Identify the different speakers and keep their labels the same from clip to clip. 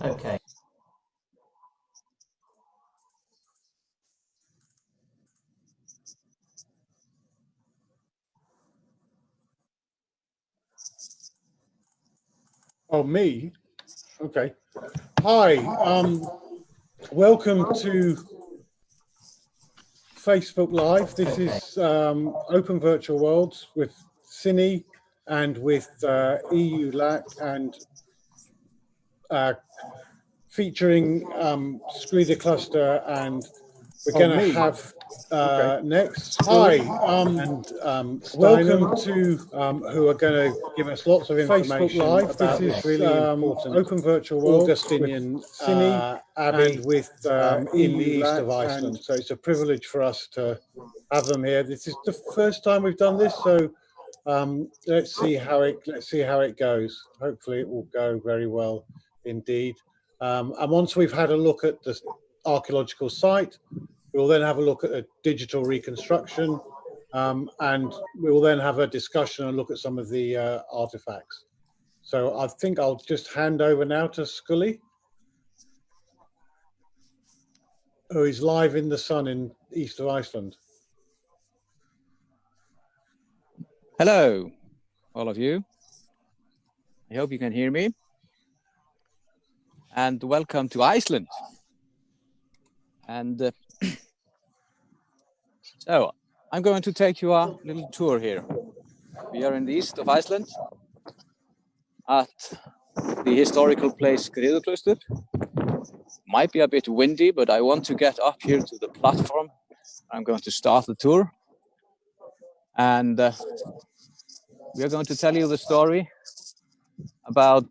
Speaker 1: Okay.
Speaker 2: Oh, me? Okay. Hi, welcome to Facebook Live. This is Open Virtual Worlds with Cine and with EU LAC and featuring Screeder Cluster, and we're going to have next. Hi, and welcome to who are going to give us lots of information Live. About this really important Open Virtual World Augustinian Cine Abbey and with in the east of Iceland. So it's a privilege for us to have them here. This is the first time we've done this, so let's see how it goes. Hopefully, it will go very well indeed. And once we've had a look at the archaeological site, we'll then have a look at a digital reconstruction, and we will then have a discussion and look at some of the artifacts. So I think I'll just hand over now to Scully, who is live in the sun in east of Iceland.
Speaker 3: Hello, all of you. I hope you can hear me. And welcome to Iceland. And so I'm going to take you a little tour here. We are in the east of Iceland at the historical place Skriðuklaustur. Might be a bit windy, but I want to get up here to the platform. I'm going to start the tour. And we are going to tell you the story about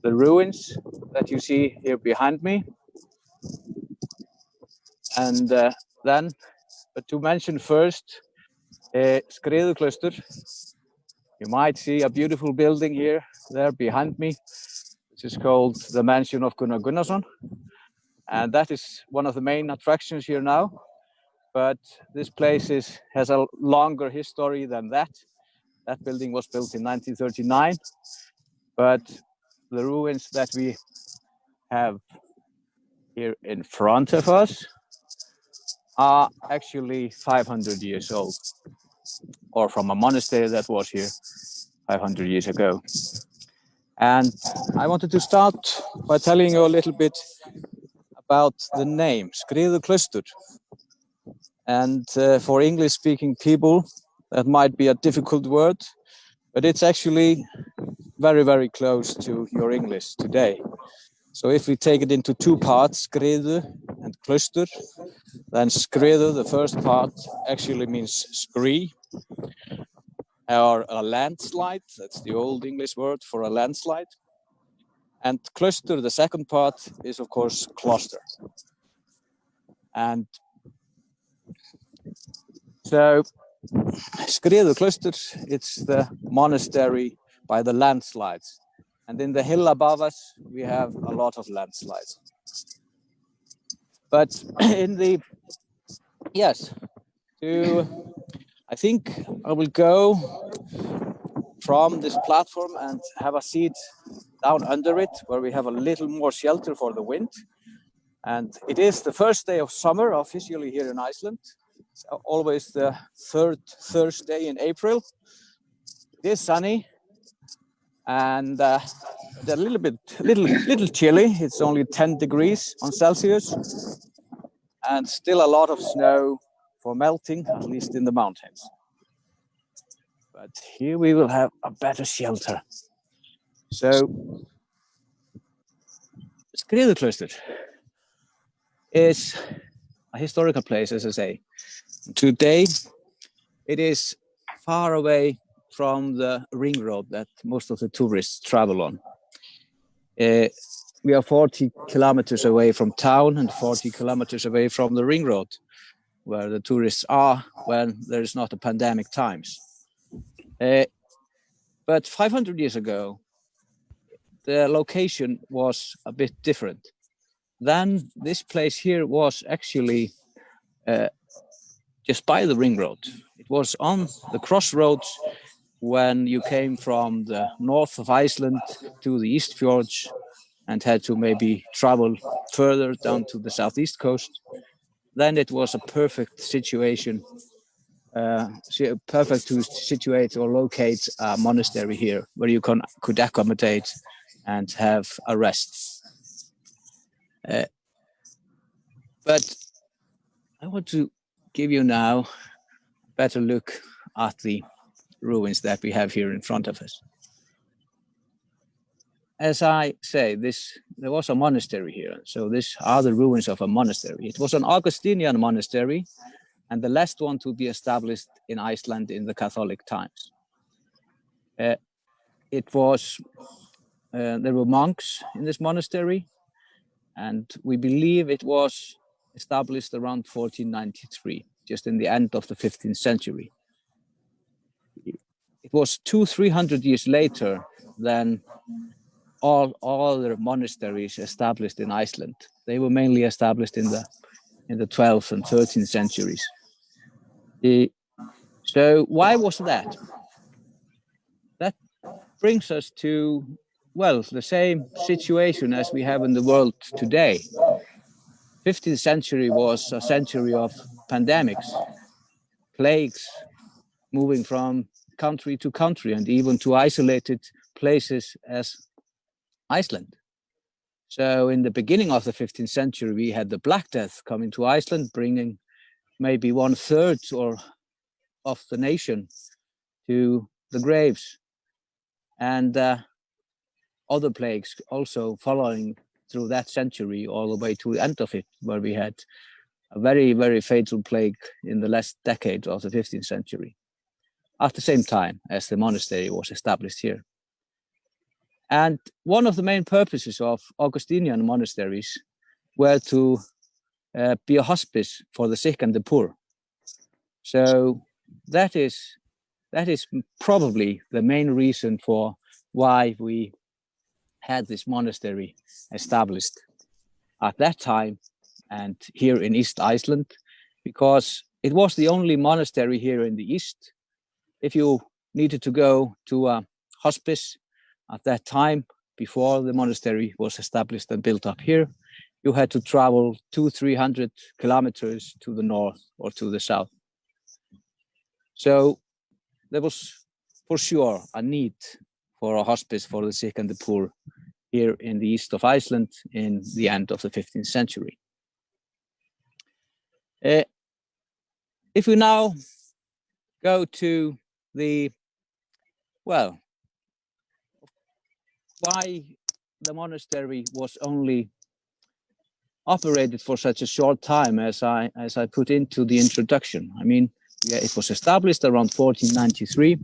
Speaker 3: the ruins that you see here behind me. And then, but to mention first, Skriðuklaustur. You might see a beautiful building here, there behind me, which is called the Mansion of Gunnar Gunnarsson. And that is one of the main attractions here now. But this place has a longer history than that. That building was built in 1939. But the ruins that we have here in front of us are actually 500 years old, or from a monastery that was here 500 years ago. And I wanted to start by telling you a little bit about the name, Skriðuklaustur. And for English-speaking people, that might be a difficult word, but it's actually very, very close to your English today. So if we take it into two parts, skriðu and klaustur, then skriðu, the first part, actually means scree, or a landslide. That's the old English word for a landslide. And klaustur, the second part, is of course cloister. And so Skriðuklaustur, it's the monastery by the landslides. And in the hill above us, we have a lot of landslides. But I think I will go from this platform and have a seat down under it, where we have a little more shelter for the wind. And it is the first day of summer officially here in Iceland. It's always the third Thursday in April. It is sunny. And a little chilly. It's only 10 degrees on Celsius, and still a lot of snow for melting, at least in the mountains. But here we will have a better shelter. So, Skriðuklaustur is a historical place, as I say. Today, it is far away from the ring road that most of the tourists travel on. We are 40 kilometers away from town and 40 kilometers away from the ring road, where the tourists are when there is not a pandemic times. But 500 years ago, the location was a bit different. Then this place here was actually just by the ring road. It was on the crossroads when you came from the north of Iceland to the East Fjords and had to maybe travel further down to the southeast coast, then it was a perfect situation, perfect to situate or locate a monastery here where you could accommodate and have a rest. But I want to give you now a better look at the ruins that we have here in front of us. As I say, there was a monastery here. So these are the ruins of a monastery. It was an Augustinian monastery, and the last one to be established in Iceland in the Catholic times. There were monks in this monastery, and we believe it was established around 1493, just in the end of the 15th century. It was 200-300 years later than all other monasteries established in Iceland. They were mainly established in the 12th and 13th centuries. So why was that? That brings us to, well, the same situation as we have in the world today. 15th century was a century of pandemics, plagues, moving from country to country and even to isolated places as Iceland. So in the beginning of the 15th century, we had the Black Death coming to Iceland, bringing maybe 1/3 of the nation to the graves, and other plagues also following through that century all the way to the end of it, where we had a very, very fatal plague in the last decade of the 15th century, at the same time as the monastery was established here. And one of the main purposes of Augustinian monasteries were to be a hospice for the sick and the poor. So that is probably the main reason for why we had this monastery established at that time and here in East Iceland, because it was the only monastery here in the East. If you needed to go to a hospice at that time, before the monastery was established and built up here, you had to travel 200-300 kilometers to the north or to the south. So there was for sure a need for a hospice for the sick and the poor here in the east of Iceland in the end of the 15th century. If we now go to why the monastery was only operated for such a short time, as I put into the introduction. I mean, yeah, it was established around 1493,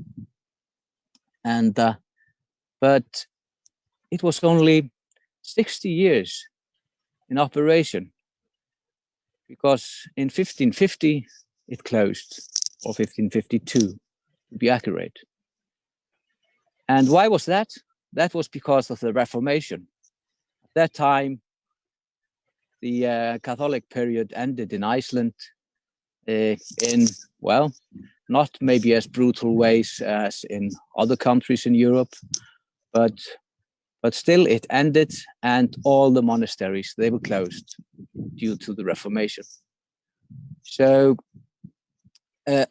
Speaker 3: and but it was only 60 years in operation, because in 1550 it closed, or 1552 to be accurate. And why was that? That was because of the Reformation. At that time, the Catholic period ended in Iceland in, well, not maybe as brutal ways as in other countries in Europe, but still it ended, and all the monasteries, they were closed due to the Reformation. So the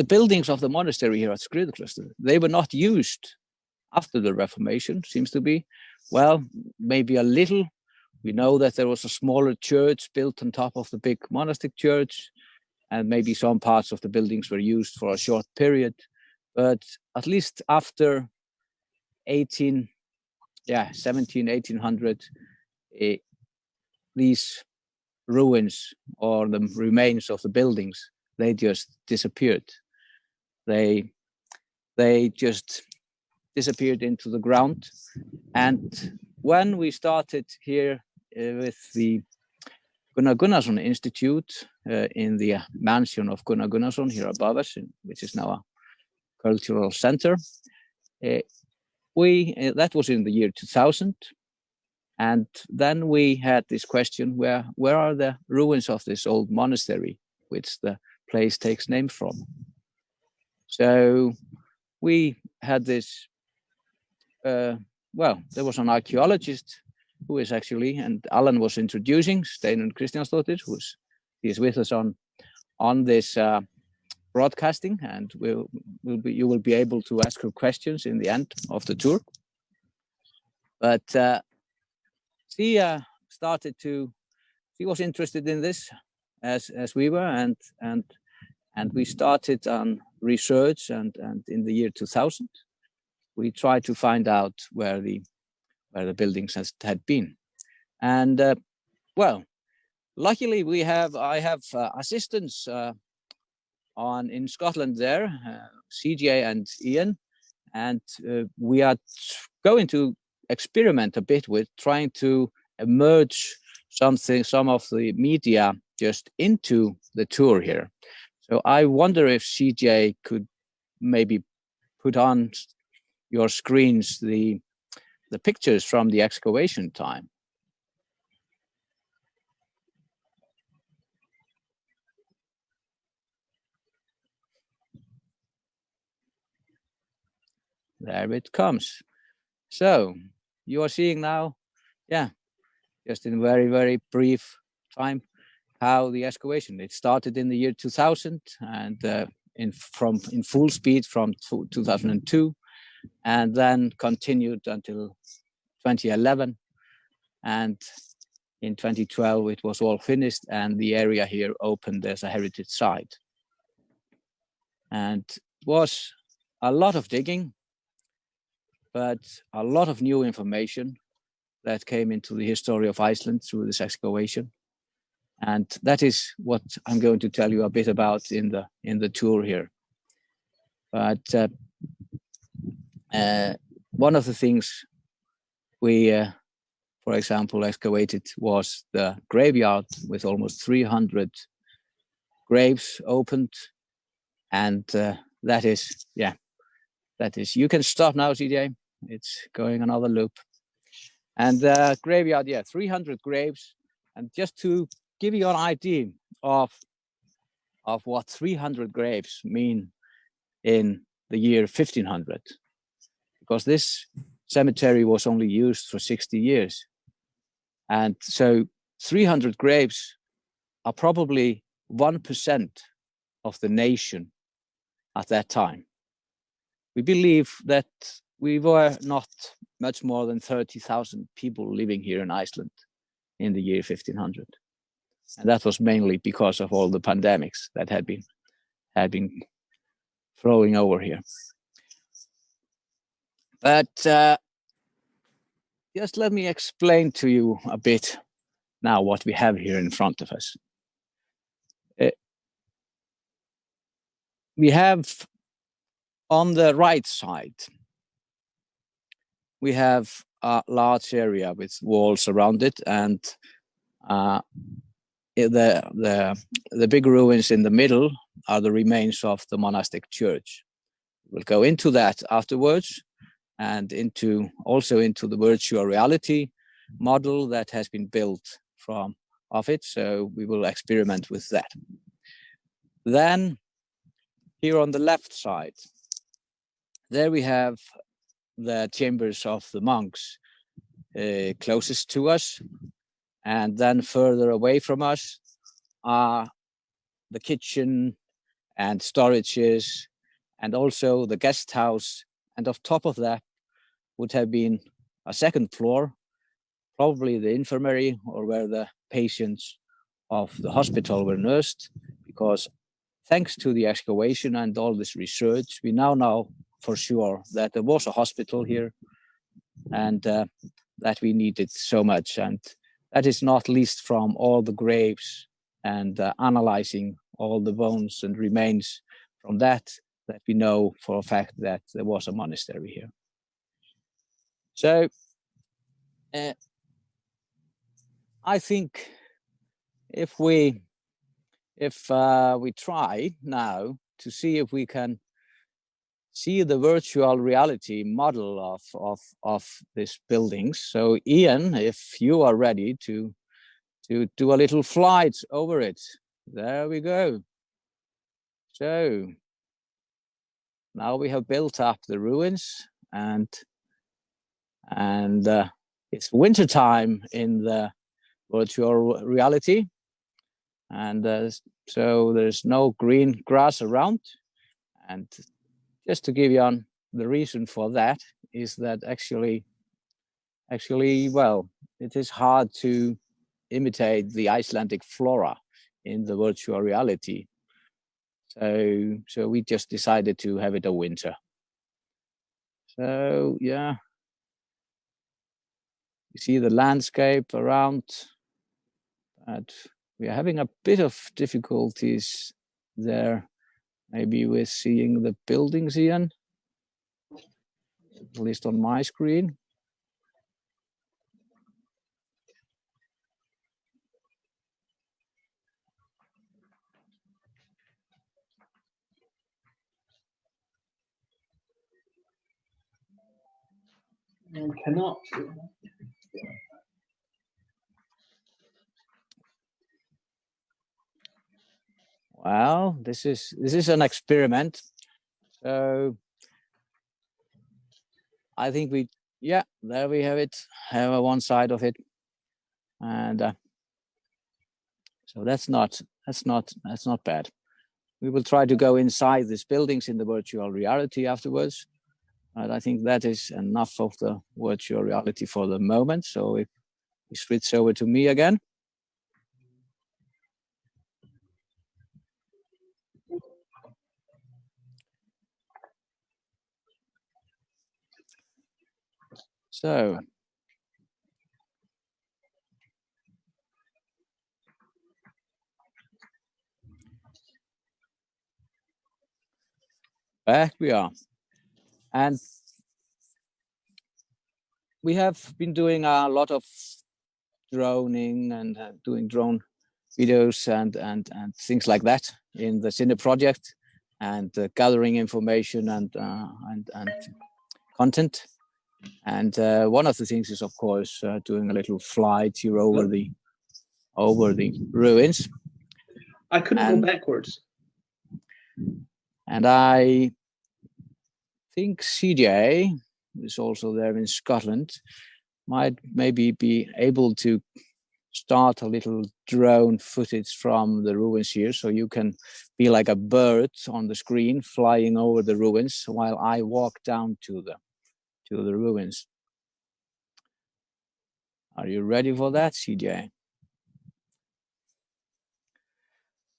Speaker 3: buildings of the monastery here at Skriðuklaustur, they were not used after the Reformation, seems to be. Well, maybe a little. We know that there was a smaller church built on top of the big monastic church, and maybe some parts of the buildings were used for a short period. But at least after 1800, these ruins or the remains of the buildings, they just disappeared. They just disappeared into the ground. And when we started here with the Gunnar Gunnarsson Institute in the mansion of Gunnar Gunnarsson here above us, which is now a cultural center, that was in the year 2000. And then we had this question, where are the ruins of this old monastery, which the place takes name from? So we had this well, there was an archaeologist who is actually, and Alan was introducing, Steinunn Kristjánsdóttir, he is with us on this broadcasting, and you will be able to ask her questions in the end of the tour. But she was interested in this as we were, and we started on research, and in the year 2000 we tried to find out where the buildings had been. And well, luckily I have assistants in Scotland there, CJ and Ian, and we are going to experiment a bit with trying to merge some of the media just into the tour here. So I wonder if CJ could maybe put on your screens the pictures from the excavation time. There it comes. So you are seeing now, yeah, just in very, very brief time, how the excavation, it started in the year 2000 and in full speed from 2002, and then continued until 2011. And in 2012, it was all finished, and the area here opened as a heritage site. And it was a lot of digging, but a lot of new information that came into the history of Iceland through this excavation. And that is what I'm going to tell you a bit about in the tour here. But one of the things we, for example, excavated was the graveyard with almost 300 graves opened. And that is, you can stop now, CJ. It's going another loop. And the graveyard, 300 graves. And just to give you an idea of what 300 graves mean in the year 1500, because this cemetery was only used for 60 years. And so 300 graves are probably 1% of the nation at that time. We believe that we were not much more than 30,000 people living here in Iceland in the year 1500. And that was mainly because of all the pandemics that had been flowing over here. But just let me explain to you a bit now what we have here in front of us. We have on the right side, we have a large area with walls around it, and the big ruins in the middle are the remains of the monastic church. We'll go into that afterwards, and also into the virtual reality model that has been built of it. So we will experiment with that. Then here on the left side, there we have the chambers of the monks closest to us. And then further away from us are the kitchen and storages, and also the guest house. And on top of that would have been a second floor, probably the infirmary, or where the patients of the hospital were nursed, because thanks to the excavation and all this research, we now know for sure that there was a hospital here, and that we needed so much. And that is not least from all the graves and analyzing all the bones and remains from that we know for a fact that there was a monastery here. So I think if we try now to see if we can see the virtual reality model of these buildings. So Ian, if you are ready to do a little flight over it. There we go. So now we have built up the ruins, and and it's winter time in the virtual reality, and so there's no green grass around. And just to give you the reason for that is that actually, well, it is hard to imitate the Icelandic flora in the virtual reality. So we just decided to have it a winter. So yeah, you see the landscape around, but we are having a bit of difficulties there, maybe with seeing the buildings, Ian, at least on my screen.
Speaker 1: I cannot.
Speaker 3: Well, this is an experiment. So I think there we have it. Have one side of it, and so that's not bad. We will try to go inside these buildings in the virtual reality afterwards. But I think that is enough of the virtual reality for the moment. So if we switch over to me again. So back we are. And we have been doing a lot of droning and doing drone videos and things like that in the Cine project, and gathering information and content. And one of the things is, of course, doing a little flight here over the ruins.
Speaker 1: I couldn't go backwards.
Speaker 3: And I think CJ, who is also there in Scotland, might maybe be able to start a little drone footage from the ruins here, so you can be like a bird on the screen flying over the ruins while I walk down to the ruins. Are you ready for that, CJ?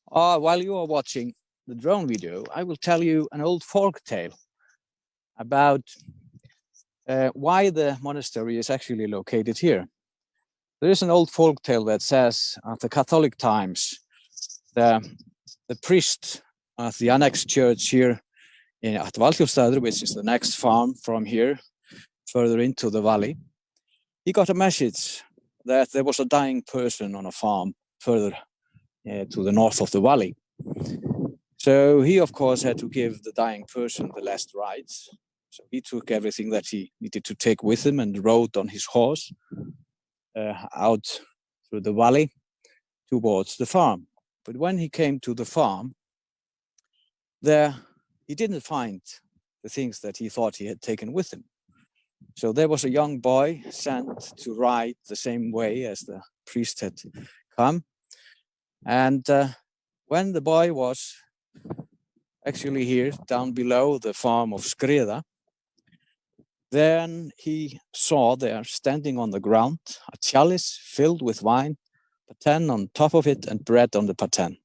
Speaker 3: While you are watching the drone video, I will tell you an old folk tale about why the monastery is actually located here. There is an old folk tale that says at the Catholic times, the priest at the annexed church here at Valkjörstaður, which is the next farm from here, further into the valley, he got a message that there was a dying person on a farm further to the north of the valley. So he, of course, had to give the dying person the last rites. So he took everything that he needed to take with him and rode on his horse out through the valley towards the farm. But when he came to the farm, there he didn't find the things that he thought he had taken with him. So there was a young boy sent to ride the same way as the priest had come. And when the boy was actually here down below the farm of Skriða, then he saw there standing on the ground a chalice filled with wine, paten on top of it, and bread on the paten.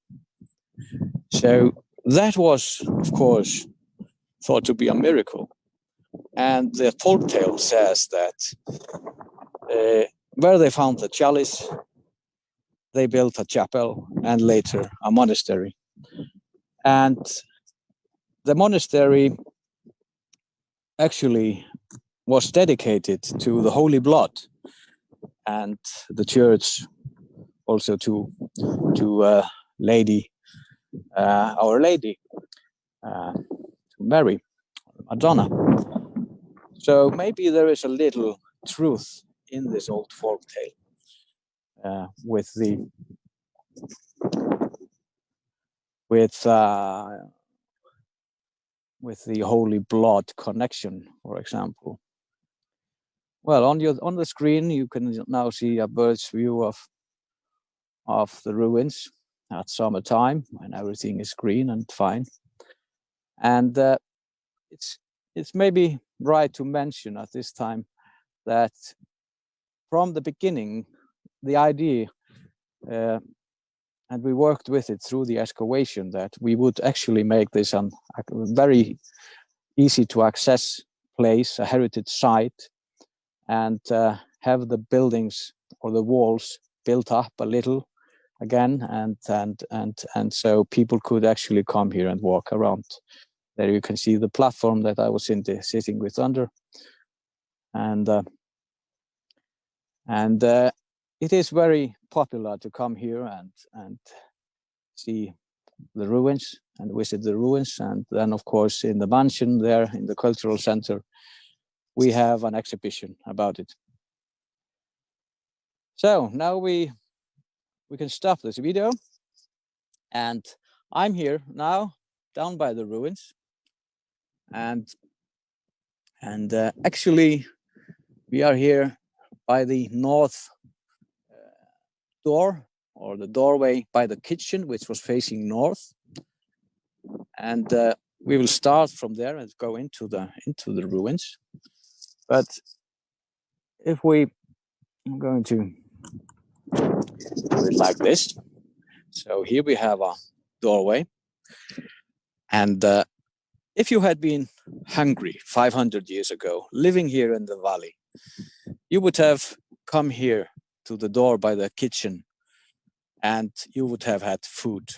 Speaker 3: So that was, of course, thought to be a miracle. And the folktale says that where they found the chalice, they built a chapel and later a monastery. And the monastery actually was dedicated to the Holy Blood, and the church also to Lady, Our Lady, to Mary, Madonna. So maybe there is a little truth in this old folk tale with the Holy Blood connection, for example. well, on the screen you can now see a bird's view of the ruins at summertime when everything is green and fine. And it's maybe right to mention at this time that from the beginning, the idea, and we worked with it through the excavation, that we would actually make this a very easy to access place, a heritage site, and have the buildings or the walls built up a little again, and so people could actually come here and walk around. There you can see the platform that I was sitting with under, and it is very popular to come here and see the ruins and visit the ruins. And then, of course, in the mansion there in the cultural center, we have an exhibition about it. So now we can stop this video, and I'm here now down by the ruins, and actually we are here by the north door, or the doorway by the kitchen, which was facing north, and we will start from there and go into the ruins. But if I'm going to do it like this. So here we have a doorway, and if you had been hungry 500 years ago, living here in the valley, you would have come here to the door by the kitchen, and you would have had food.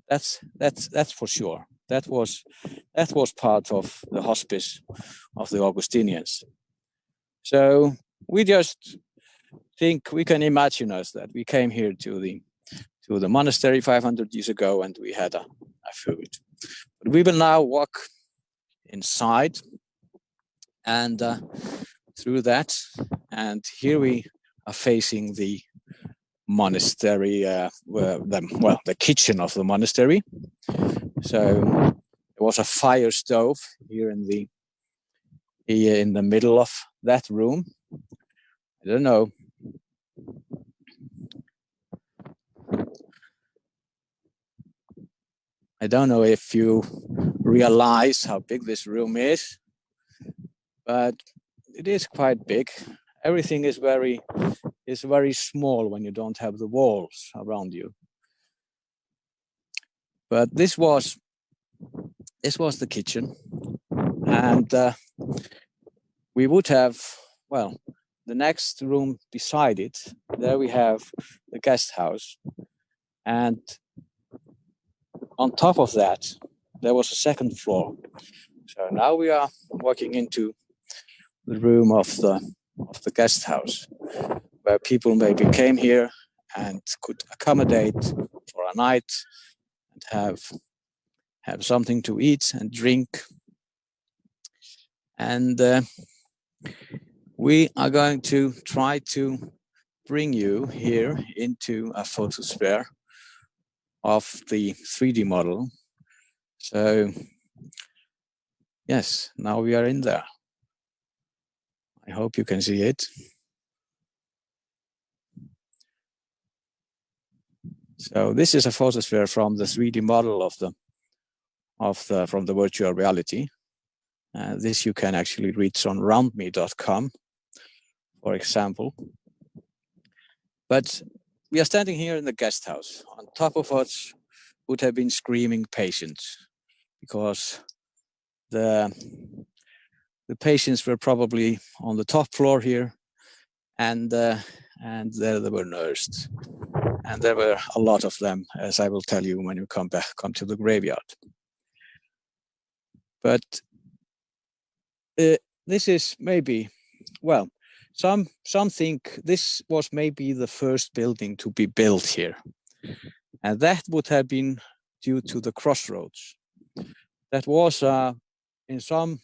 Speaker 3: That's for sure. That was part of the hospice of the Augustinians. So we just think we can imagine us that we came here to the monastery 500 years ago, and we had a food. But we will now walk inside and through that, and here we are facing the monastery, the kitchen of the monastery. So there was a fire stove here in the middle of that room. I don't know. I don't know if you realize how big this room is, but it is quite big. Everything is very small when you don't have the walls around you. But this was the kitchen, and we would have, well, the next room beside it, there we have the guest house, and on top of that there was a second floor. So now we are walking into the room of the guest house, where people maybe came here and could accommodate for a night and have something to eat and drink. And we are going to try to bring you here into a photosphere of the 3D model. So yes, now we are in there. I hope you can see it. So this is a photosphere from the 3D model from the virtual reality. This you can actually reach on roundme.com, for example. But we are standing here in the guest house. On top of us would have been screaming patients, because the patients were probably on the top floor here, and there they were nursed. And there were a lot of them, as I will tell you when you come to the graveyard. But this is maybe, well, some think this was maybe the first building to be built here. And that would have been due to the crossroads. That was, in some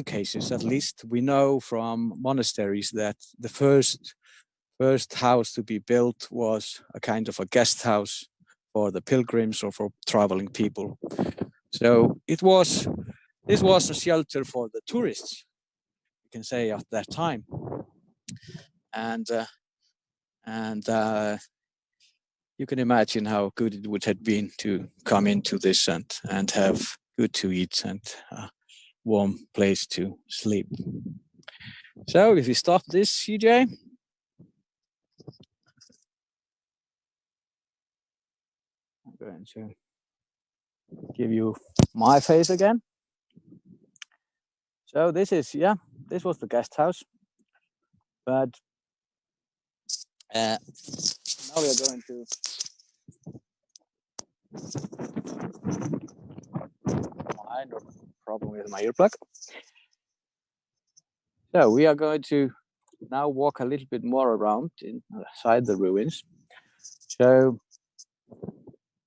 Speaker 3: cases at least, we know from monasteries that the first house to be built was a kind of a guest house for the pilgrims or for traveling people. So this was a shelter for the tourists, can say, at that time. And you can imagine how good it would have been to come into this and have good to eat and a warm place to sleep. So if you stop this, CJ. I'm going to give you my face again. So this is, this was the guest house. But now we are going to problem with my earplug. So we are going to now walk a little bit more around inside the ruins. So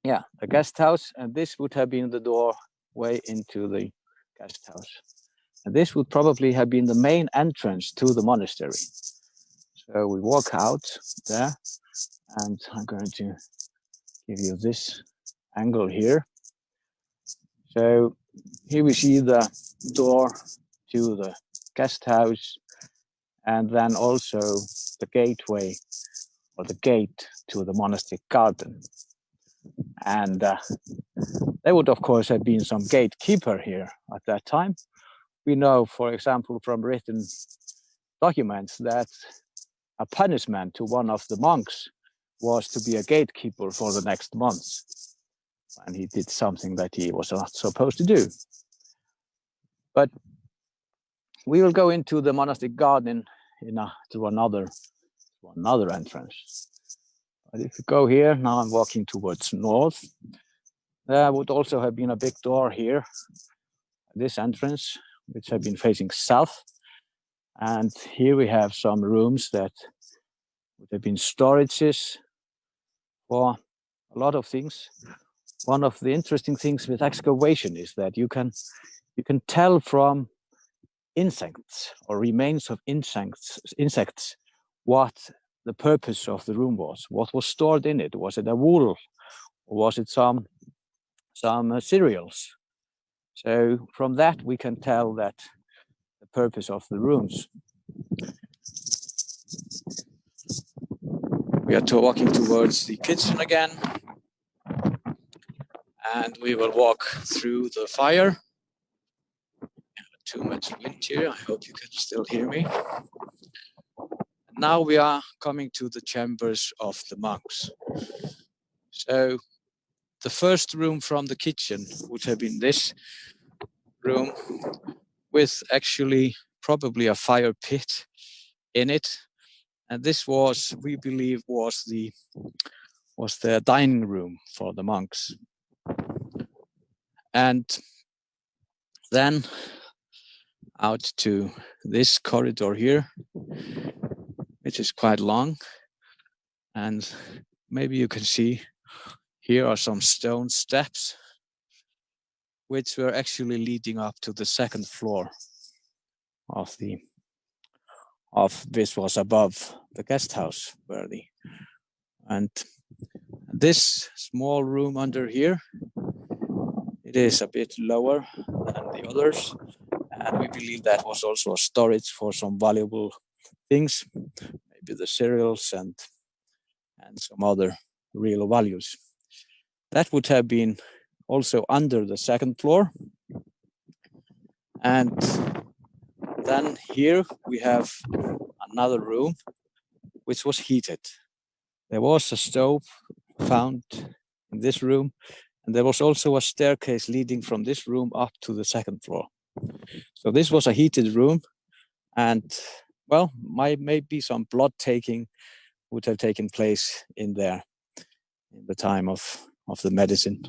Speaker 3: yeah, the guest house, and this would have been the doorway into the guest house. And this would probably have been the main entrance to the monastery. So we walk out there, and I'm going to give you this angle here. So here we see the door to the guest house, and then also the gateway or the gate to the monastic garden. And there would, of course, have been some gatekeeper here at that time. We know, for example, from written documents that a punishment to one of the monks was to be a gatekeeper for the next month. And he did something that he was not supposed to do. But we will go into the monastic garden through another entrance. But if you go here, now I'm walking towards north. There would also have been a big door here, this entrance, which had been facing south. And here we have some rooms that would have been storages for a lot of things. One of the interesting things with excavation is that you can tell from insects or remains of insects what the purpose of the room was. What was stored in it? Was it a wool, or was it some cereals? So from that we can tell that the purpose of the rooms. We are walking towards the kitchen again, and we will walk through the fire. Too much wind here, I hope you can still hear me. Now we are coming to the chambers of the monks. So the first room from the kitchen would have been this room, with actually probably a fire pit in it. And this was, we believe, was the dining room for the monks. And then out to this corridor here, which is quite long. And maybe you can see here are some stone steps, which were actually leading up to the second floor of this was above the guest house, and this small room under here, it is a bit lower than the others, and we believe that was also a storage for some valuable things, maybe the cereals and some other real values. That would have been also under the second floor. And then here we have another room which was heated. There was a stove found in this room, and there was also a staircase leading from this room up to the second floor. So this was a heated room, and well, maybe some blood taking would have taken place in there in the time of the medicine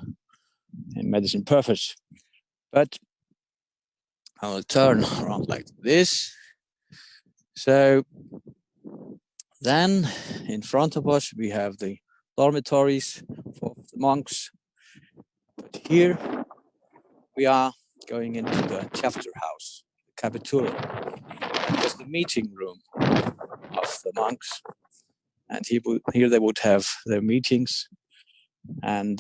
Speaker 3: purpose. But I will turn around like this. So then in front of us we have the dormitories for the monks. But here we are going into the chapter house, the capitulum. It was the meeting room of the monks, and here they would have their meetings, and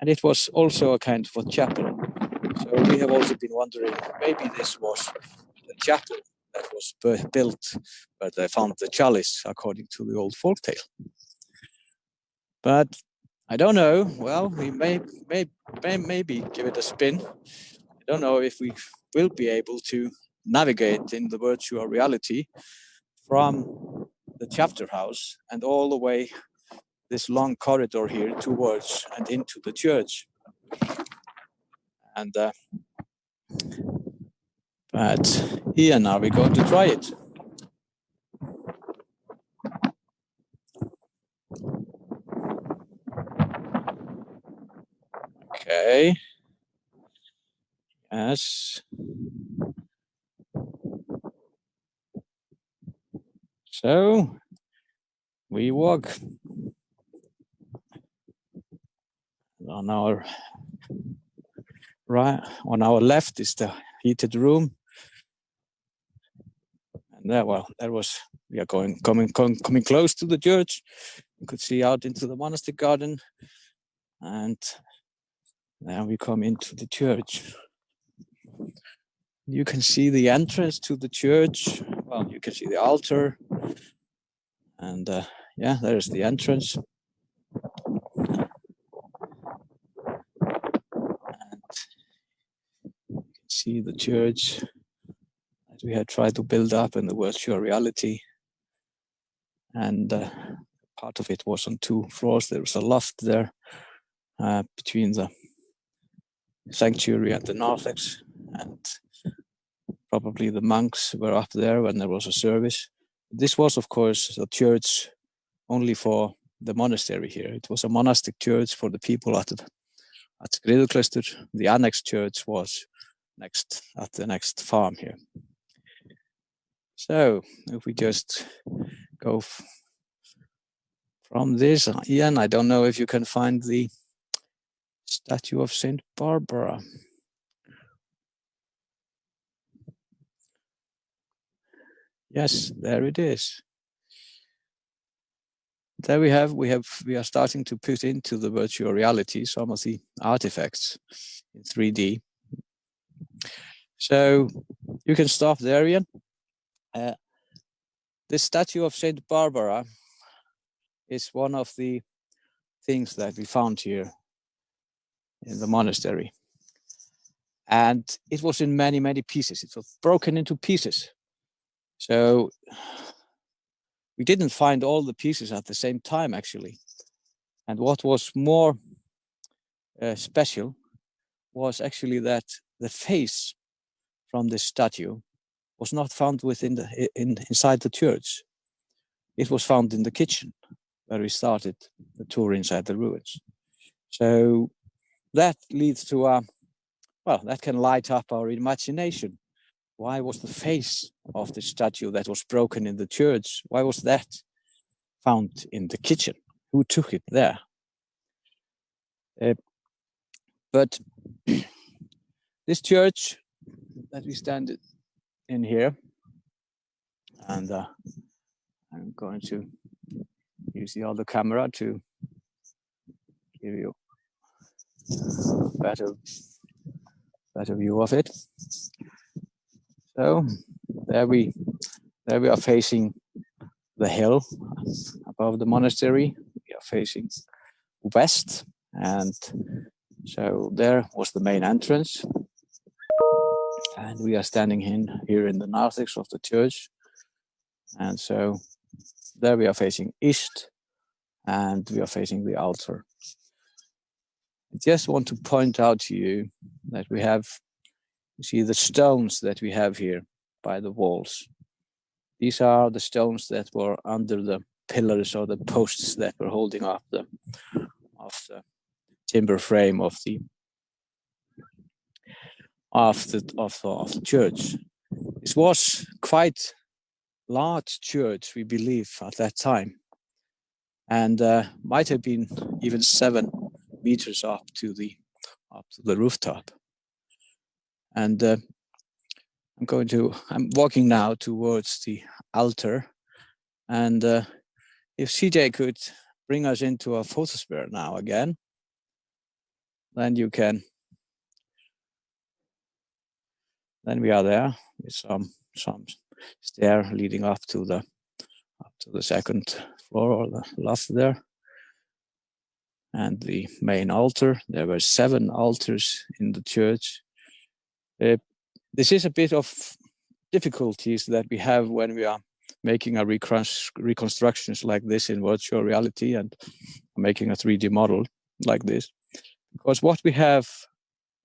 Speaker 3: it was also a kind of a chapel. So we have also been wondering, maybe this was the chapel that was built, but they found the chalice, according to the old folktale. But I don't know. Well, we may maybe give it a spin. I don't know if we will be able to navigate in the virtual reality from the chapter house and all the way this long corridor here towards and into the church. And but Ian, are we going to try it? Okay. Yes. So we walk on our right. On our left is the heated room, and there, well, we are coming close to the church. You could see out into the monastic garden, and now we come into the church. You can see the entrance to the church. Well, you can see the altar, and yeah, there's the entrance. And you can see the church that we had tried to build up in the virtual reality. And part of it was on 2 floors. There was a loft there between the sanctuary and the narthex, and probably the monks were up there when there was a service. This was, of course, a church only for the monastery here. It was a monastic church for the people at Skriðuklaustur. The annex church was at the next farm here. So if we just go from this, Ian, I don't know if you can find the statue of Saint Barbara. Yes, there it is. There we are starting to put into the virtual reality some of the artifacts in 3D. So you can stop there, Ian. This statue of Saint Barbara is one of the things that we found here in the monastery. And it was in many, many pieces. It was broken into pieces. So we didn't find all the pieces at the same time, actually. And what was more special was actually that the face from this statue was not found inside the church. It was found in the kitchen, where we started the tour inside the ruins. So that leads to that can light up our imagination. Why was the face of the statue that was broken in the church, why was that found in the kitchen? Who took it there? But this church that we stand in here, and I'm going to use the other camera to give you a better view of it. So there we are facing the hill above the monastery. We are facing west, and so there was the main entrance, and we are standing here in the narthex of the church, and so there we are facing east, and we are facing the altar. I just want to point out to you that you see the stones that we have here by the walls. These are the stones that were under the pillars or the posts that were holding up the timber frame of the church. This was quite large church, we believe, at that time, and might have been even 7 meters up to the rooftop. And I'm walking now towards the altar, and if CJ could bring us into a photosphere now again, then we are there with some stair leading up to the second floor or the loft there. And the main altar. There were 7 altars in the church. This is a bit of difficulties that we have when we are making a reconstructions like this in virtual reality and making a 3D model like this. Because what we have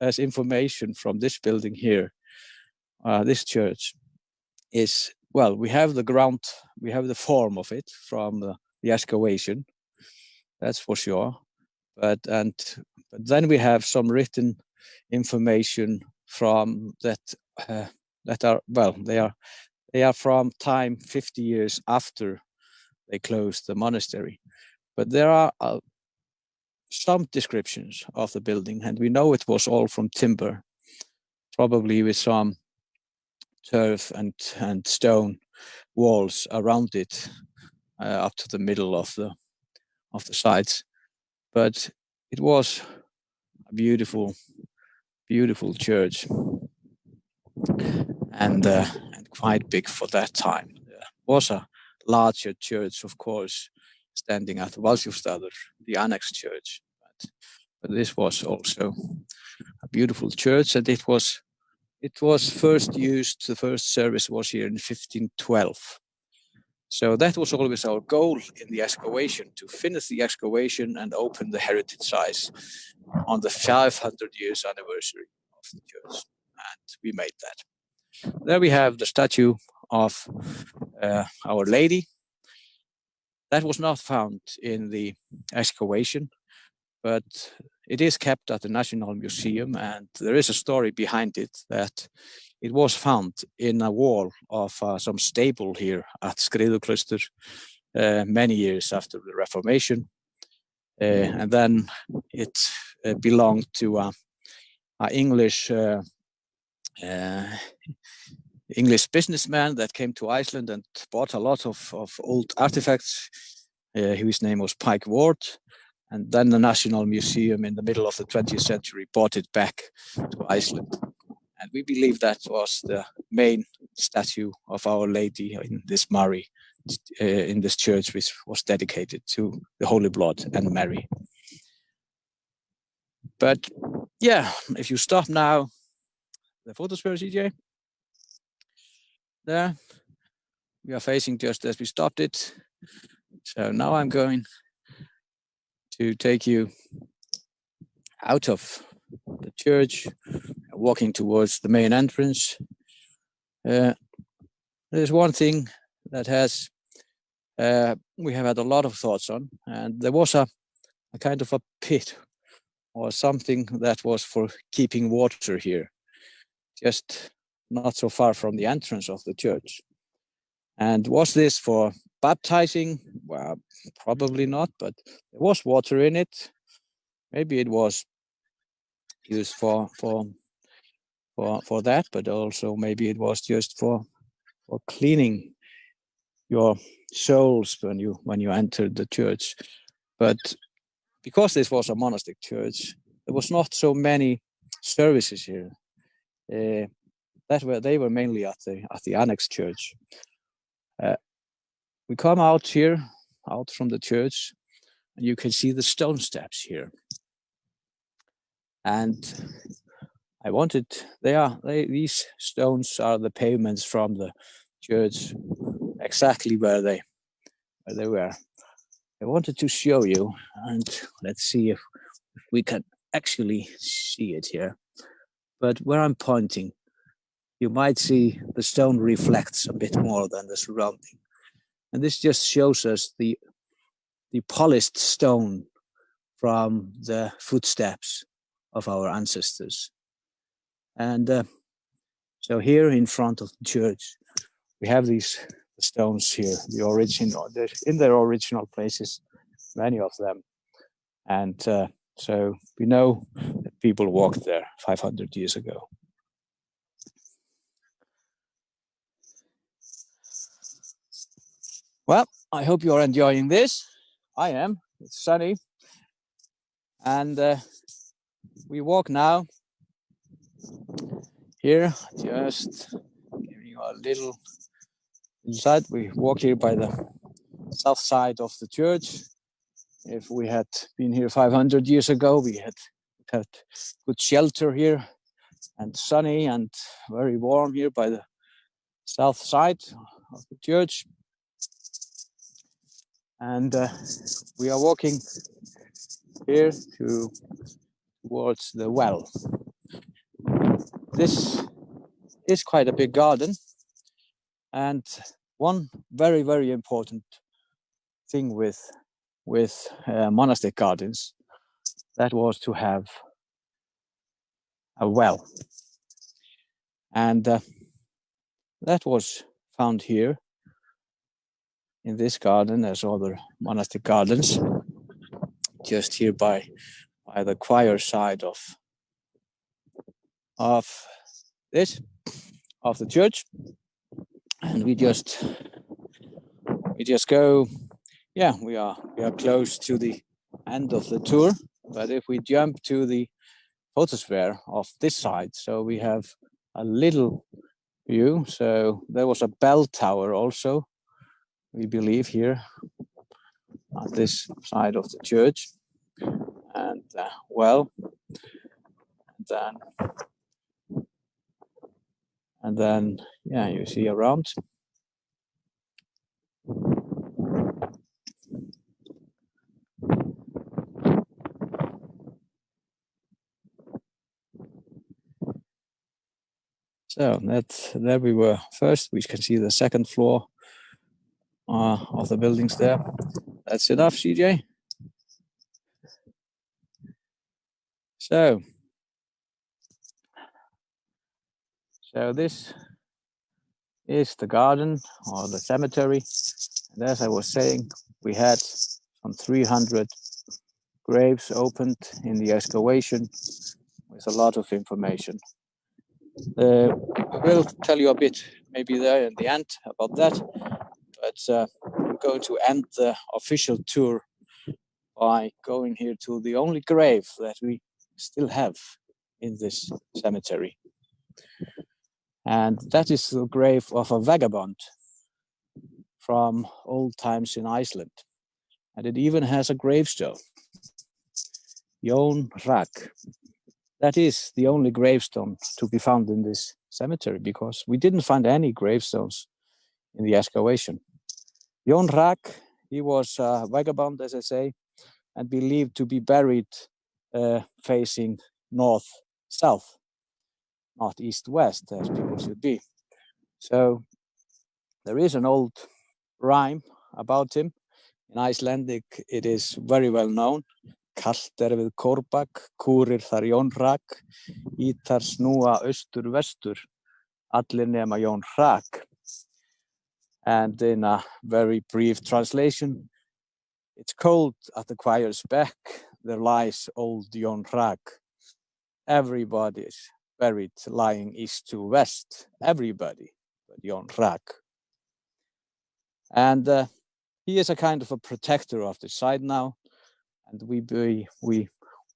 Speaker 3: as information from this building here, this church, is, well, we have the ground, we have the form of it from the excavation, that's for sure. But then we have some written information from that that are, well, they are from time 50 years after they closed the monastery. But there are some descriptions of the building, and we know it was all from timber, probably with some turf and stone walls around it up to the middle of the sides. But it was a beautiful church, and quite big for that time. There was a larger church, of course, standing at Valsjóstaður, the annex church. But this was also a beautiful church, and it was first used. The first service was here in 1512. So that was always our goal in the excavation, to finish the excavation and open the heritage sites on the 500 years anniversary of the church. And we made that. There we have the statue of Our Lady. That was not found in the excavation, but it is kept at the National Museum, and there is a story behind it that it was found in a wall of some stable here at Skriðuklaustur many years after the Reformation. And then it belonged to an English businessman that came to Iceland and bought a lot of old artifacts, whose name was Pike Ward. And then the National Museum in the middle of the 20th century bought it back to Iceland. And we believe that was the main statue of Our Lady in this Mary, in this church, which was dedicated to the Holy Blood and Mary. But yeah, if you stop now, the photosphere, CJ, there, we are facing just as we stopped it. So now I'm going to take you out of the church, walking towards the main entrance. There's one thing that has we have had a lot of thoughts on, and there was a kind of a pit or something that was for keeping water here, just not so far from the entrance of the church. And was this for baptizing? Well, probably not, but there was water in it. Maybe it was used for that, but also maybe it was just for cleaning your souls when you entered the church. But because this was a monastic church, there was not so many services here. They were mainly at the annex church. We come out here, out from the church, and you can see the stone steps here. And I wanted, these stones are the pavements from the church, exactly where they were. I wanted to show you, and let's see if we can actually see it here. But where I'm pointing, you might see the stone reflects a bit more than the surrounding. And this just shows us the polished stone from the footsteps of our ancestors. And so here in front of the church, we have these stones here, in their original places, many of them. And so we know that people walked there 500 years ago. Well, I hope you're enjoying this. I am. It's sunny. And we walk now here, just giving you a little inside. We walk here by the south side of the church. If we had been here 500 years ago, we had good shelter here and sunny and very warm here by the south side of the church. And we are walking here towards the well. This is quite a big garden, and one very, very important thing with monastic gardens, that was to have a well. And that was found here in this garden, as other monastic gardens, just here by the choir side of the church. And we just go, yeah, we are close to the end of the tour. But if we jump to the photosphere of this side, so we have a little view. So there was a bell tower also, we believe, here on this side of the church. And and then yeah, you see around. So there we were first. We can see the second floor of the buildings there. That's enough, CJ. So this is the garden or the cemetery. And as I was saying, we had some 300 graves opened in the excavation with a lot of information. We'll tell you a bit maybe there in the end about that, but I'm going to end the official tour by going here to the only grave that we still have in this cemetery. And that is the grave of a vagabond from old times in Iceland. And it even has a gravestone, Jón Rak. That is the only gravestone to be found in this cemetery, because we didn't find any gravestones in the excavation. Jón Rak, he was a vagabond, as I say, and believed to be buried facing north-south, not east-west, as people should be. So there is an old rhyme about him. In Icelandic, it is very well known. Kalt við Kórbak, kúrir þar Jón Rak, ítar snúa austur vestur, allir nema Jón Rak. And in a very brief translation, it's cold at the choir's back, there lies old Jón Rak. Everybody is buried lying east to west, everybody but Jón Rak. And he is a kind of a protector of the site now, and we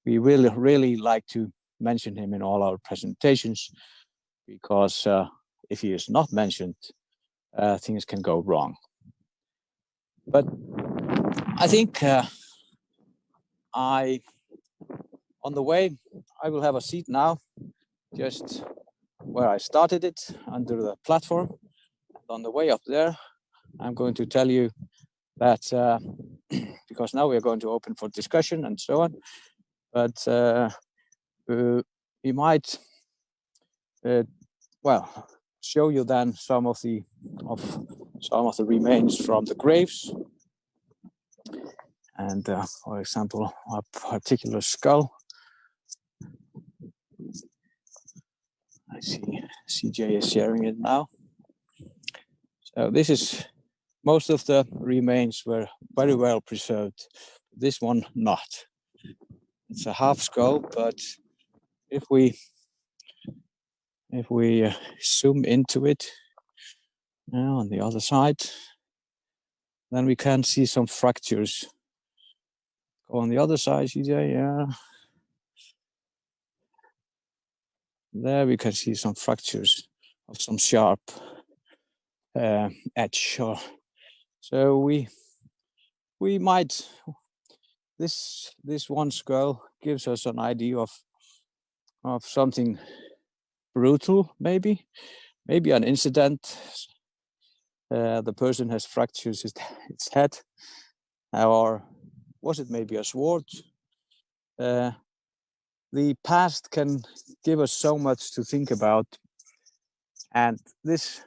Speaker 3: really like to mention him in all our presentations, because if he is not mentioned, things can go wrong. But I think on the way, I will have a seat now, just where I started it, under the platform. On the way up there, I'm going to tell you that, because now we're going to open for discussion and so on, but we might, show you then some of the remains from the graves. And for example, a particular skull. I see CJ is sharing it now. So this is, most of the remains were very well preserved. This one not. It's a half skull, but if we zoom into it now on the other side, then we can see some fractures. Go on the other side, CJ, yeah. There we can see some fractures of some sharp edge. So we might, this one skull gives us an idea of something brutal, maybe an incident. The person has fractured its head, or was it maybe a sword? The past can give us so much to think about. And this,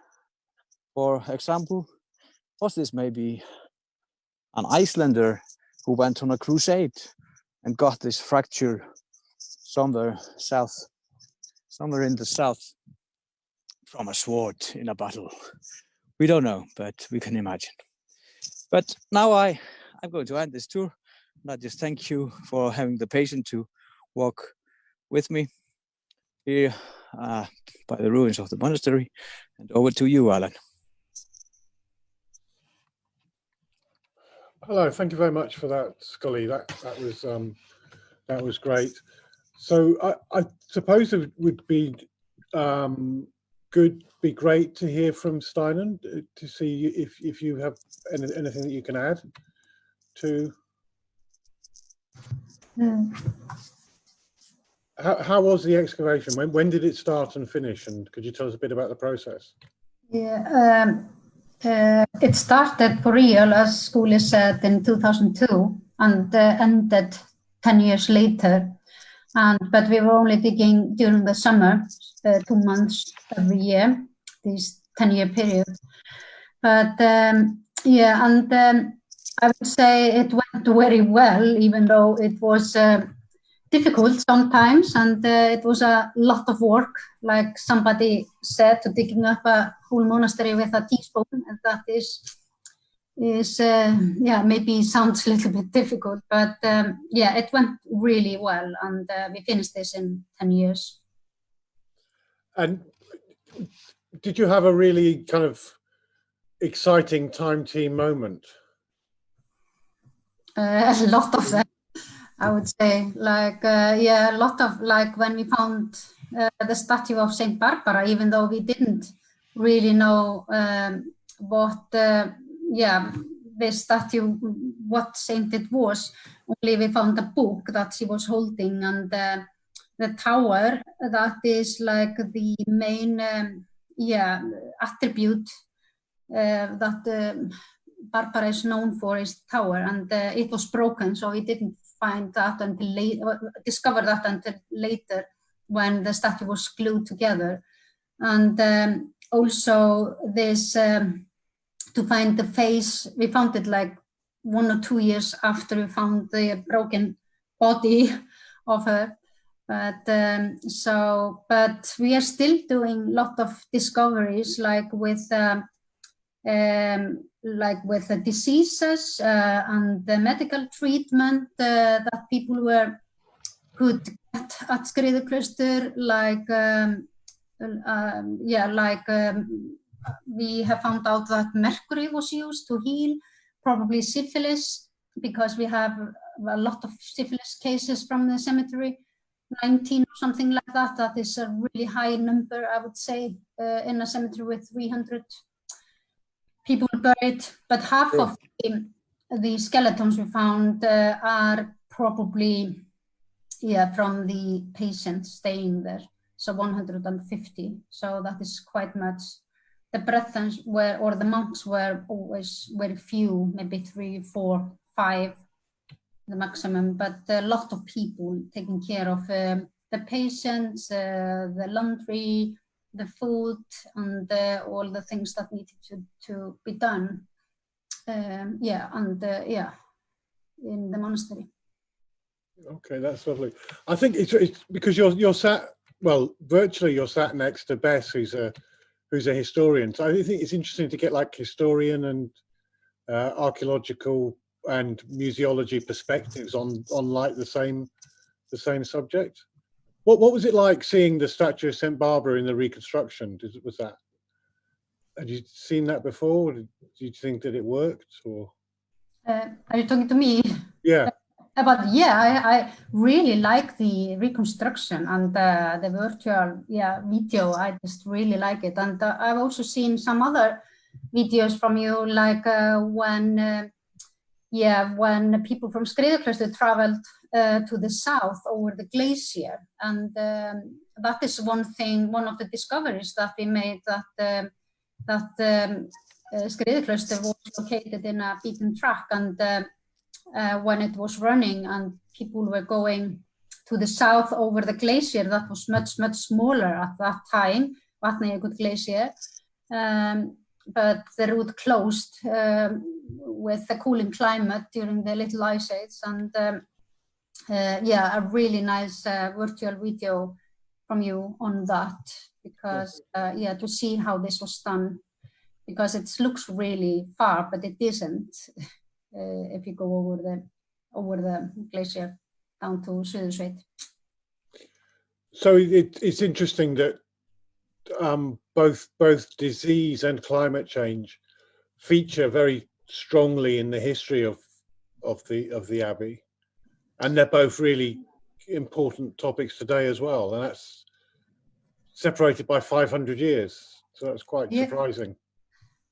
Speaker 3: for example, was this maybe an Icelander who went on a crusade and got this fracture somewhere in the south from a sword in a battle? We don't know, but we can imagine. But now I'm going to end this tour, and I just thank you for having the patience to walk with me here by the ruins of the monastery. And over to you, Alan.
Speaker 2: Hello, thank you very much for that, Scully. That was great. So I suppose it would be great to hear from Steinar, to see if you have anything that you can add to. How was the excavation? When did it start and finish? And could you tell us a bit about the process?
Speaker 4: Yeah, it started for real, as Skuli said, in 2002 and ended 10 years later. But we were only digging during the summer, 2 months every year, this 10-year period. But yeah, and I would say it went very well, even though it was difficult sometimes, and it was a lot of work, like somebody said, to digging up a whole monastery with a teaspoon, and that is yeah, maybe sounds a little bit difficult, but yeah, it went really well, and we finished this in 10 years.
Speaker 2: And did you have a really kind of exciting time team moment?
Speaker 4: A lot of them, I would say. Like yeah, a lot of, like when we found the statue of Saint Barbara, even though we didn't really know what yeah, the statue, what saint it was. Only we found a book that she was holding, and the tower, that is like the main yeah, attribute that Barbara is known for, is tower, and it was broken, so we didn't find that until discover that until later, when the statue was glued together. And also this to find the face, we found it like 1 or 2 years after we found the broken body of her. But but we are still doing a lot of discoveries, like with the diseases and the medical treatment that people could get at Skriðuklaustur, like yeah, like we have found out that mercury was used to heal probably syphilis, because we have a lot of syphilis cases from the cemetery, 19 or something like that. That is a really high number, I would say, in a cemetery with 300 people buried. But half of the skeletons we found are probably, yeah, from the patients staying there, so 150. So that is quite much. The brethren were, or the monks were always very few, maybe 3, 4, 5, the maximum, but a lot of people taking care of the patients, the laundry, the food, and all the things that needed to be done. Yeah, and yeah, in the monastery.
Speaker 2: Okay, that's lovely. I think it's because you're sat, well, virtually you're sat next to Bess, who's a historian. So I think it's interesting to get like historian and archaeological and museology perspectives on like the same subject. What was it like seeing the statue of St. Barbara in the reconstruction? Had you seen that before? Do you think that it worked, or?
Speaker 4: Are you talking to me?
Speaker 2: Yeah.
Speaker 4: But yeah, I really like the reconstruction and the virtual video. I just really like it, and I've also seen some other videos from you, like when people from Skriðuklaustur traveled to the south over the glacier, and that is one of the discoveries that we made, that Skriðuklaustur was located in a beaten track, and when it was running and people were going to the south over the glacier that was much smaller at that time, Vatnajökull Glacier, but the route closed with the cooling climate during the Little Ice Age, and a really nice virtual video from you on that, because to see how this was done, because it looks really far, but it isn't if you go over the glacier down to Suðursveit.
Speaker 2: So it's interesting that both disease and climate change feature very strongly in the history of the Abbey, and they're both really important topics today as well, and that's separated by 500 years, so that's quite surprising.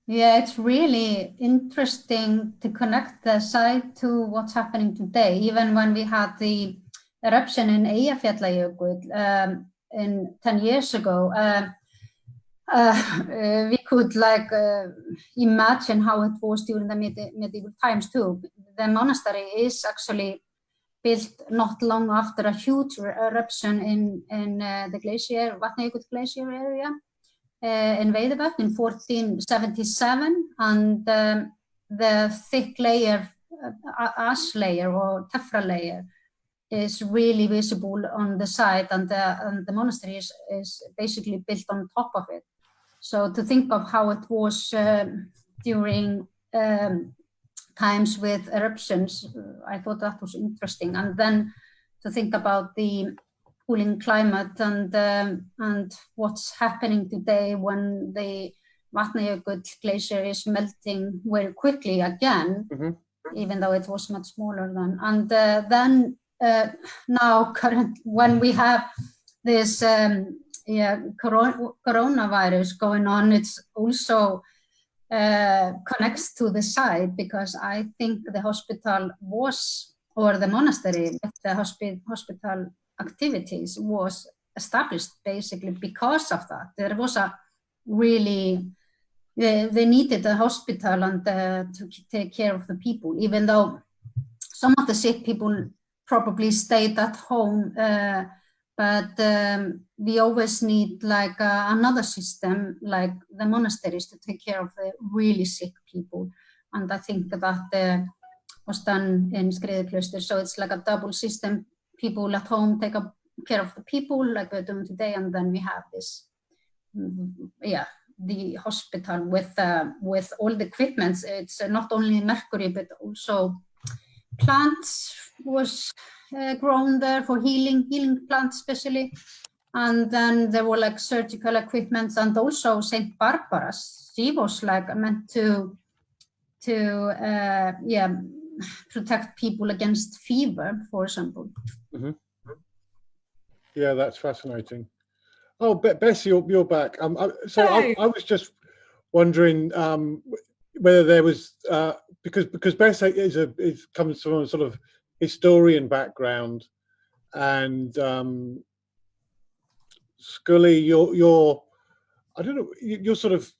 Speaker 4: Yeah, it's really interesting to connect the site to what's happening today. Even when we had the eruption in Eyjafjallajökull in 10 years ago, we could imagine how it was during the medieval times too. The monastery is actually built not long after a huge eruption in the glacier, Vatnajökull Glacier area in Veiðivötn in 1477, and the thick layer, ash layer or tephra layer, is really visible on the side, and the monastery is basically built on top of it. So to think of how it was during times with eruptions, I thought that was interesting. And then to think about the cooling climate and what's happening today when the Vatnajökull Glacier is melting very quickly again, even though it was much smaller then. And then now, when we have this coronavirus going on, it's also connects to the site, because I think the hospital was, or the monastery with the hospital activities was established basically because of that. There was a really, they needed a hospital and to take care of the people, even though some of the sick people probably stayed at home, but we always need another system like the monasteries to take care of the really sick people, and I think that was done in Skriðuklaustur. So it's like a double system: people at home take care of the people like we're doing today, and then we have this the hospital with all the equipment. It's not only mercury but also plants was grown there for healing plants especially, and then there were surgical equipment, and also Saint Barbara, she was meant to protect people against fever, for example.
Speaker 2: Yeah, that's fascinating. Oh, Bess, you're back. I was just wondering whether there was because Bess comes from a sort of historian background, and Scully, you're I don't know, you're sort of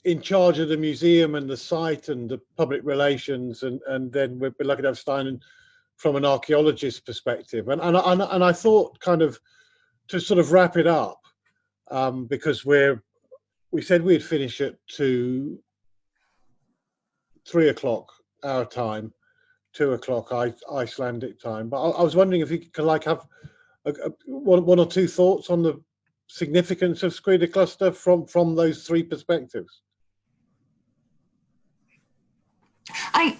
Speaker 2: in charge of the museum and the site and the public relations, and then we're lucky to have Stein from an archaeologist's perspective, and I thought, kind of to sort of wrap it up, because we said we'd finish at 3 o'clock our time, 2 o'clock Icelandic time, but I was wondering if you could have one or two thoughts on the significance of Skriðuklaustur from those three perspectives.
Speaker 5: I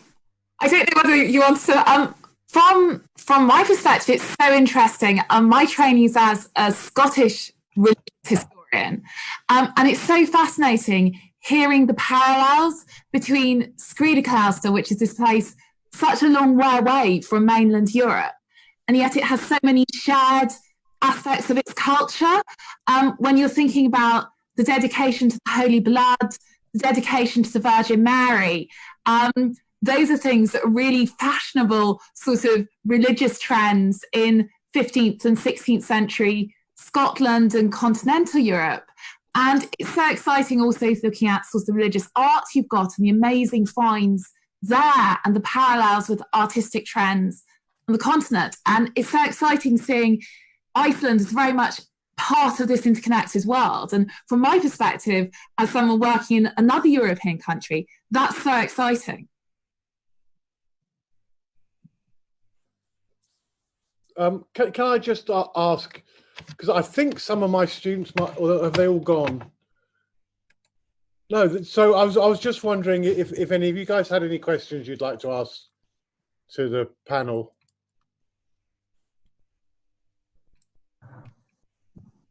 Speaker 5: don't know whether you want to. From my perspective, it's so interesting. My training is as a Scottish religious historian, and it's so fascinating hearing the parallels between Skriðuklaustur, which is this place such a long way away from mainland Europe, and yet it has so many shared aspects of its culture. When you're thinking about the dedication to the Holy Blood, dedication to the Virgin Mary. Those are things that are really fashionable sort of religious trends in 15th and 16th century Scotland and continental Europe. And it's so exciting also looking at sort of religious art you've got and the amazing finds there and the parallels with artistic trends on the continent. And it's so exciting seeing Iceland is very much part of this interconnected world. And from my perspective, as someone working in another European country, that's so exciting.
Speaker 2: Can I just ask, because I think some of my students might, or have they all gone? No, so I was just wondering if any of you guys had any questions you'd like to ask to the panel.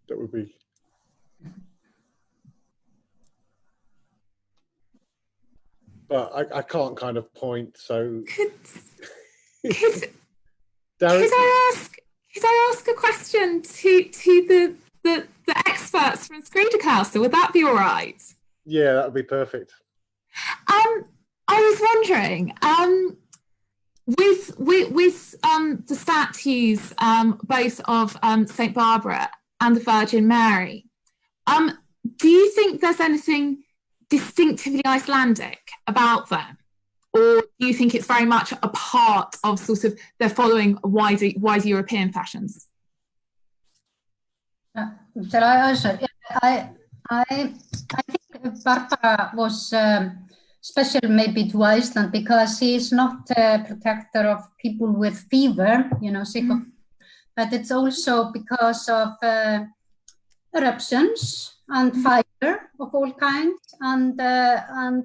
Speaker 2: That would be. But I can't kind of point, so.
Speaker 5: Could I ask a question to the experts from Skriðuklaustur? Would that be all right?
Speaker 2: Yeah, that would be perfect.
Speaker 5: I was wondering, with the statues both of Saint Barbara and the Virgin Mary, do you think there's anything distinctively Icelandic about them? Or do you think it's very much a part of sort of they're following wider European fashions?
Speaker 4: Shall I answer? I think Barbara was special maybe to Iceland because she is not a protector of people with fever, you know, sick of, but it's also because of eruptions and fire of all kinds, and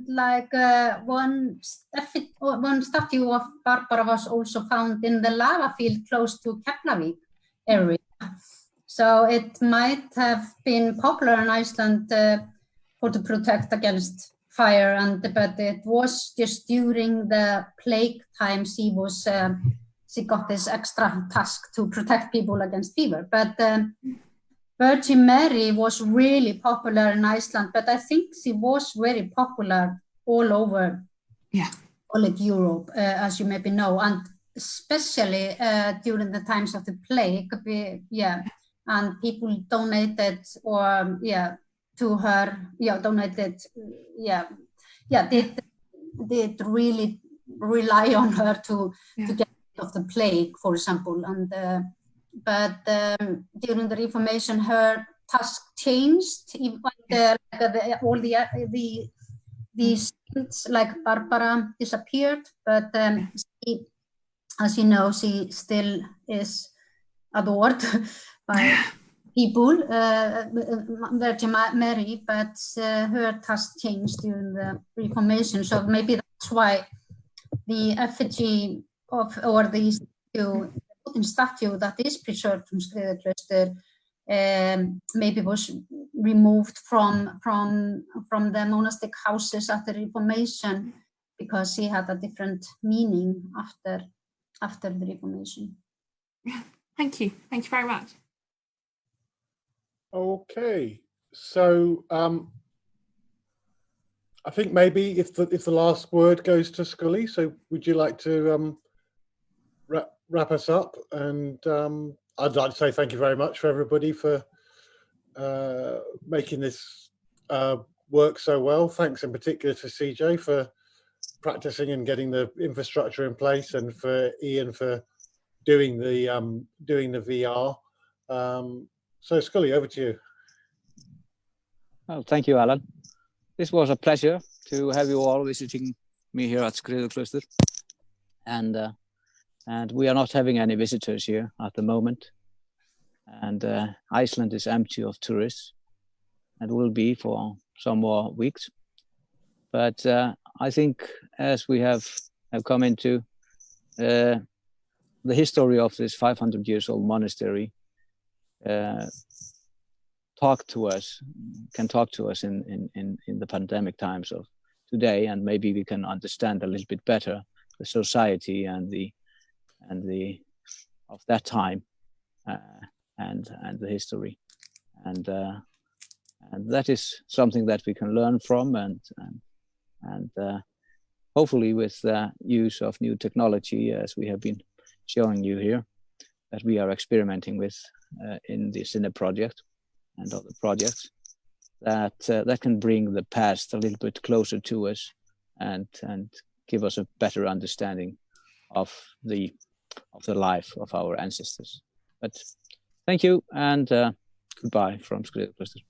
Speaker 4: like one statue of Barbara was also found in the lava field close to Keflavik area. So it might have been popular in Iceland for to protect against fire, but it was just during the plague time she got this extra task to protect people against fever. But Virgin Mary was really popular in Iceland, but I think she was very popular all over all of Europe, as you maybe know, and especially during the times of the plague. And people donated to her. Did really rely on her to get rid of the plague, for example, and. But during the Reformation, her task changed. All the saints like Barbara disappeared, but she, as you know, she still is adored by people, Virgin Mary. But her task changed during the Reformation, so maybe that's why the effigy or the statue that is preserved from Skriðuklaustur maybe was removed from the monastic houses after Reformation because she had a different meaning after the Reformation.
Speaker 5: Thank you very much.
Speaker 2: Okay, so I think maybe if the last word goes to Scully, so would you like to wrap us up? And I'd like to say thank you very much for everybody for making this work so well. Thanks in particular to CJ for practicing and getting the infrastructure in place, and for Ian for doing the VR. So Scully, over to you.
Speaker 3: Well, thank you, Alan. This was a pleasure to have you all visiting me here at Skriðuklaustur. And we are not having any visitors here at the moment. And Iceland is empty of tourists and will be for some more weeks. But I think as we have come into the history of this 500 years old monastery, can talk to us in the pandemic times of today, and maybe we can understand a little bit better the society and the of that time and the history, and And that is something that we can learn from, and hopefully with the use of new technology, as we have been showing you here, that we are experimenting with in the Sinne project and other projects, that can bring the past a little bit closer to us and give us a better understanding of the life of our ancestors. But thank you, and goodbye from Skriðuklaustur.